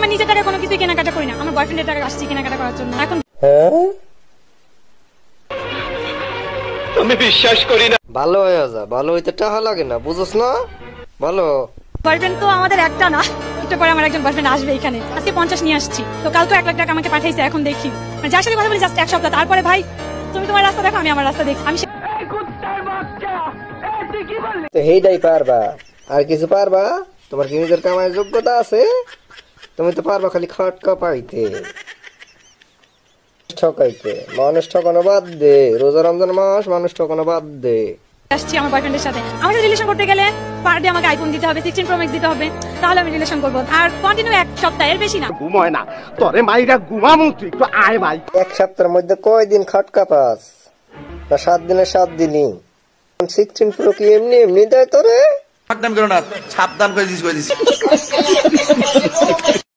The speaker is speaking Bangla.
আমার নিজের টাকা কোনো কিছু কেনাকাটা করি না, আমার বয়ফ্রেন্ডের টাকা আসছি কেনাকাটা করার জন্য। এখন আমি বিশ্বাস করি না। ভালো হয়ে যা, ভালো হইতে টাকা লাগে না, বুঝছ না? ভালো বয়ফ্রেন্ড তো আমাদের একটা না, একটু পরে আমার একজন বয়ফ্রেন্ড আসবে এখানে। আজকে 50 নিয়ে আসছি, তো কালকে 1 লাখ টাকা আমাকে পাঠাইছে। এখন দেখি মানে যার সাথে কথা বলি জাস্ট 1 সপ্তাহ, তারপরে ভাই তুমি তোমার রাস্তা দেখো, আমি আমার রাস্তা দেখি। আমি তো হেইটাই পারবা, আর কিছু পারবা? তোমার কি নিজের কামাইয়ের যোগ্যতা আছে? তুমি তো পারবা খালি খটকা পাইতে, ঠকাইতে। মানুষ ঠকানো বাদ দে, রোজা রমজান মাস, মানুষ ঠকানো বাদ দে। আসছি আমার বয়ফ্রেন্ডের সাথে। আমার সাথে রিলেশন করতে গেলে পার ডে আমাকে আইফোন দিতে হবে, 16 প্রো ম্যাক্স দিতে হবে, তাহলে আমি রিলেশন করবো। আর কন্টিনিউ 1 সপ্তাহ, এর বেশি না। ঘুমায় না তোরে মাইরা ঘুমামু, তুই একটু আয় ভাই। 1 সপ্তাহের মধ্যে কয়দিন খটকা পাস? না 7 দিনে 7 দিনই? 16 প্রো কি এমনি এমনি দেয় তোরে? সাবধান করে দিস